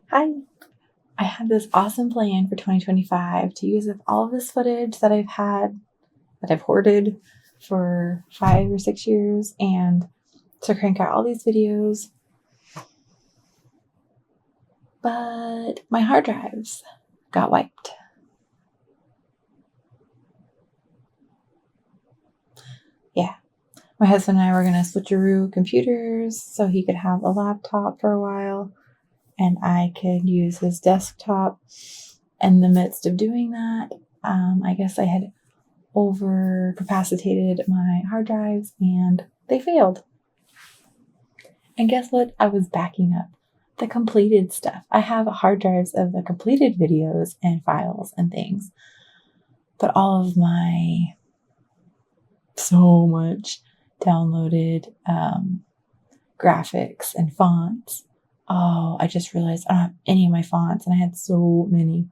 Hi. I had this awesome plan for 2025 to use up all of this footage that I've hoarded for 5 or 6 years, and to crank out all these videos. But my hard drives got wiped. Yeah. My husband and I were going to switcheroo computers so he could have a laptop for a while and I could use his desktop. In the midst of doing that, I guess I had overcapacitated my hard drives and they failed. And guess what? I was backing up the completed stuff. I have hard drives of the completed videos and files and things, but all of my so much downloaded graphics and fonts. Oh, I just realized I don't have any of my fonts, and I had so many.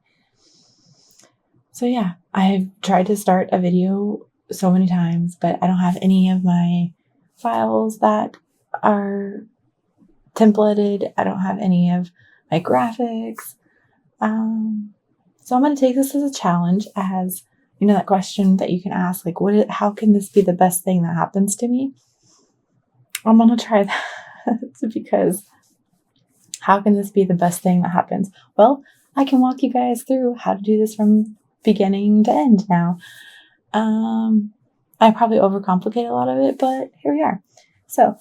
So yeah, I've tried to start a video so many times, but I don't have any of my files that are templated. I don't have any of my graphics. So I'm going to take this as a challenge, as you know, that question that you can ask, like, how can this be the best thing that happens to me? I'm going to try that because how can this be the best thing that happens? Well, I can walk you guys through how to do this from beginning to end now. I probably overcomplicate a lot of it, but here we are. So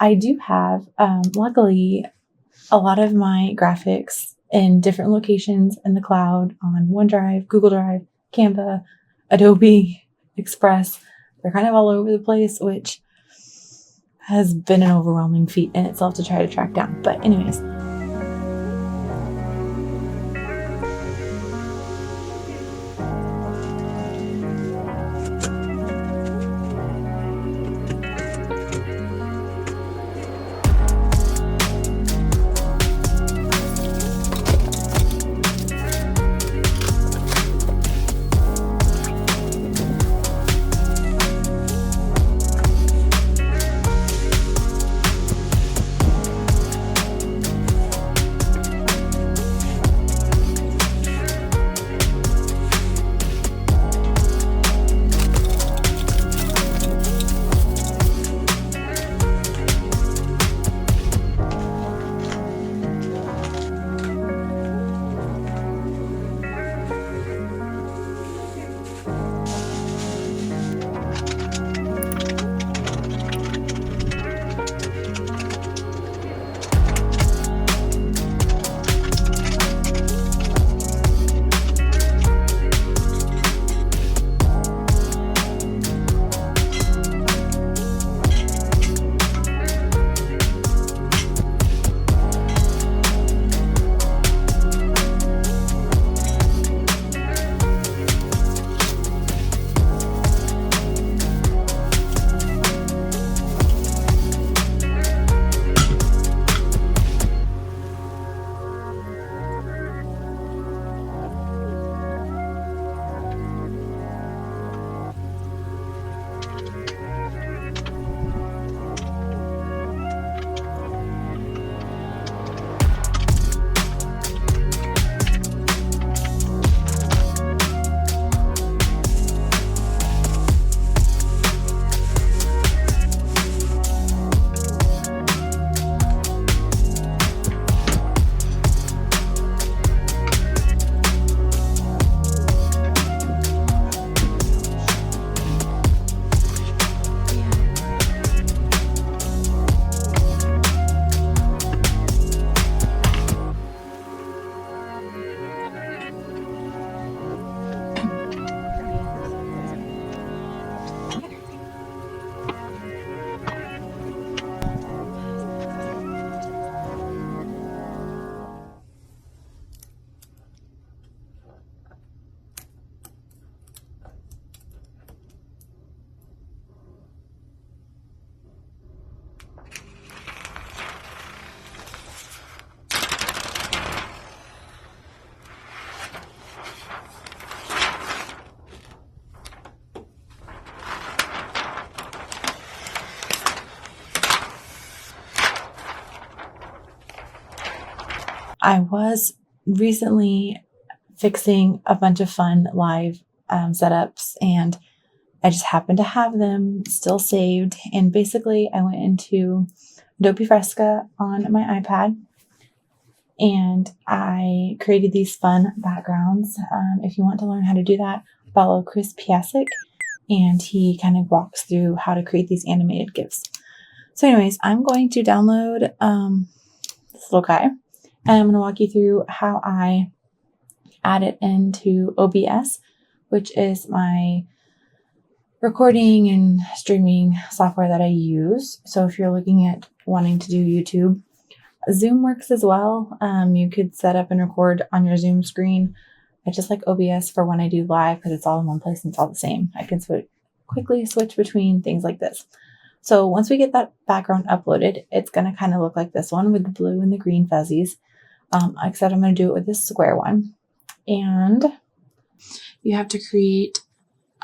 I do have, luckily, a lot of my graphics in different locations in the cloud on OneDrive, Google Drive, Canva, Adobe, Express. They're kind of all over the place, which has been an overwhelming feat in itself to try to track down. But anyways, I was recently fixing a bunch of fun live setups, and I just happened to have them still saved. And basically, I went into Adobe Fresco on my iPad and I created these fun backgrounds. If you want to learn how to do that, follow Chris Piasek, and he kind of walks through how to create these animated GIFs. So anyways, I'm going to download this little guy, and I'm going to walk you through how I add it into OBS, which is my recording and streaming software that I use. So if you're looking at wanting to do YouTube, Zoom works as well. You could set up and record on your Zoom screen. I just like OBS for when I do live because it's all in one place and it's all the same. I can quickly switch between things like this. So once we get that background uploaded, it's going to kind of look like this one with the blue and the green fuzzies. Except I'm going to do it with this square one. And you have to create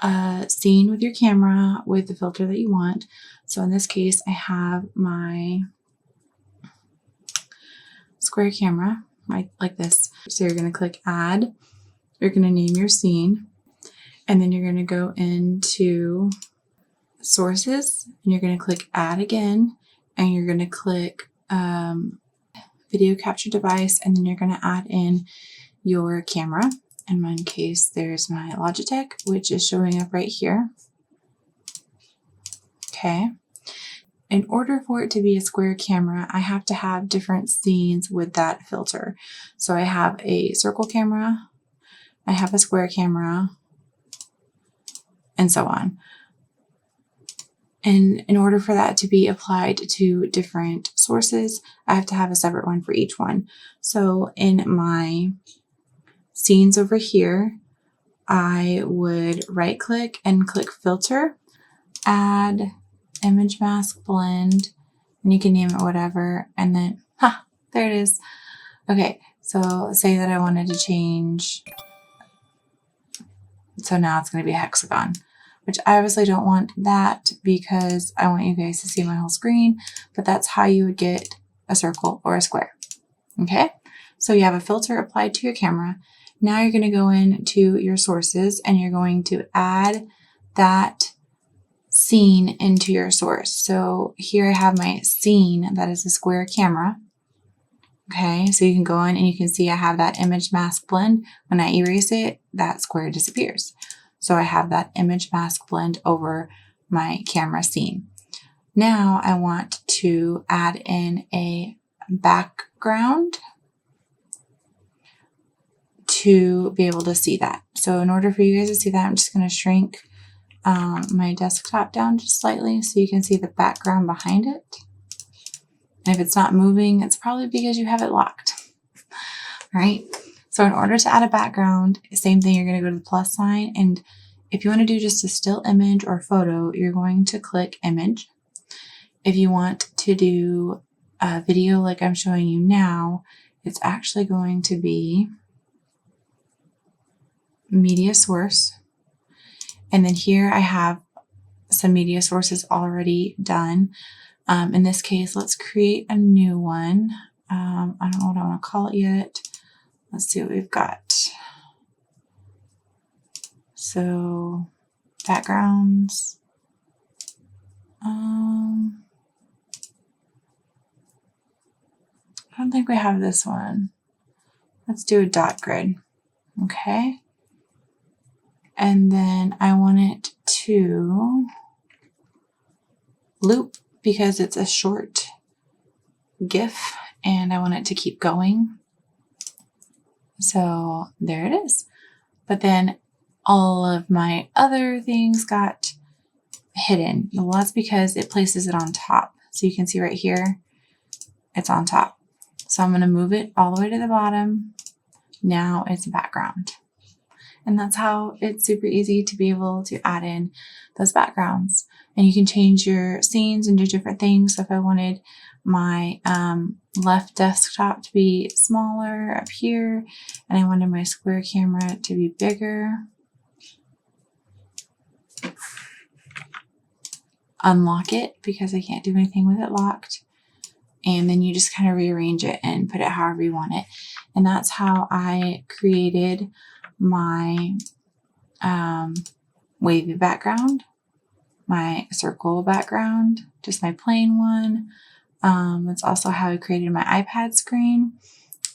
a scene with your camera with the filter that you want. So in this case, I have my square camera, right, like this. So you're going to click add, you're going to name your scene, and then you're going to go into sources and you're going to click add again, and you're going to click video capture device, and then you're going to add in your camera. In my case, there's my Logitech, which is showing up right here. Okay. In order for it to be a square camera, I have to have different scenes with that filter. So I have a circle camera, I have a square camera, and so on. And in order for that to be applied to different sources, I have to have a separate one for each one. So in my scenes over here, I would right click and click filter, add image mask blend, and you can name it whatever, and then there it is. Okay, so say that I wanted to change, so now it's going to be a hexagon, which I obviously don't want that because I want you guys to see my whole screen, but that's how you would get a circle or a square. Okay, so you have a filter applied to your camera. Now you're going to go into your sources and you're going to add that scene into your source. So here I have my scene that is a square camera. Okay, so you can go in and you can see I have that image mask blend. When I erase it, that square disappears. So I have that image mask blend over my camera scene. Now I want to add in a background to be able to see that. So in order for you guys to see that, I'm just going to shrink my desktop down just slightly so you can see the background behind it. And if it's not moving, it's probably because you have it locked. All right. So in order to add a background, same thing, you're going to go to the plus sign. And if you want to do just a still image or photo, you're going to click image. If you want to do a video like I'm showing you now, it's actually going to be media source. And then here I have some media sources already done. In this case, let's create a new one. I don't know what I want to call it yet. Let's see what we've got. So backgrounds. I don't think we have this one. Let's do a dot grid. Okay. And then I want it to loop because it's a short GIF and I want it to keep going. So there it is. But then all of my other things got hidden. Well, that's because it places it on top. So you can see right here, it's on top. So I'm going to move it all the way to the bottom. Now it's a background. And that's how it's super easy to be able to add in those backgrounds. And you can change your scenes and do different things. So if I wanted my left desktop to be smaller up here, and I wanted my square camera to be bigger, unlock it because I can't do anything with it locked. and then you just kind of rearrange it and put it however you want it. And that's how I created my wavy background, my circle background, just my plain one. That's also how I created my iPad screen.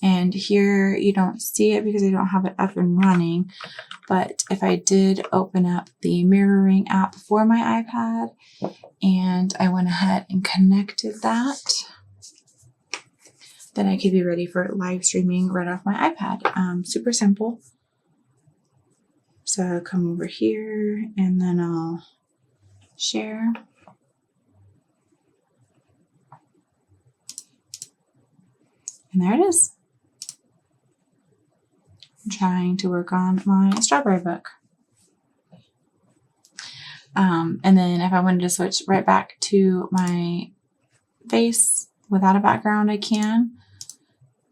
And here you don't see it because I don't have it up and running. But if I did open up the mirroring app for my iPad and I went ahead and connected that, then I could be ready for live streaming right off my iPad. Super simple. So I'll come over here and then I'll share. And there it is. I'm trying to work on my strawberry book. And then if I wanted to switch right back to my face without a background, I can.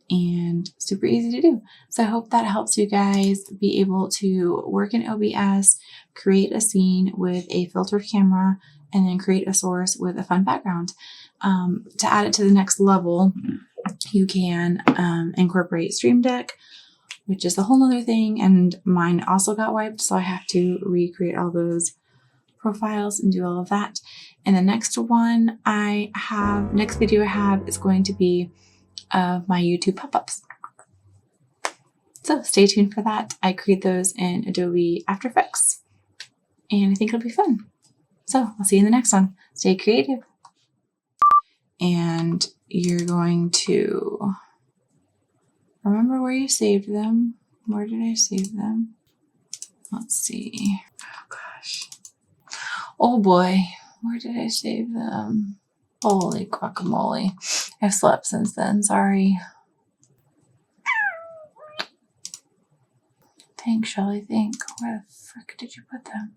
And super easy to do. So I hope that helps you guys be able to work in OBS, create a scene with a filtered camera, and then create a source with a fun background. To add it to the next level, you can incorporate Stream Deck, which is a whole nother thing. And mine also got wiped, so I have to recreate all those profiles and do all of that. And the next video I have is going to be of my YouTube pop-ups. So stay tuned for that. I create those in Adobe After Effects, and I think it'll be fun. So I'll see you in the next one. Stay creative. And you're going to remember where you saved them. Where did I save them? Let's see. Oh gosh. Oh boy. Where did I save them? Holy guacamole. I've slept since then. Sorry. Think, Shelly, think. Where the frick did you put them?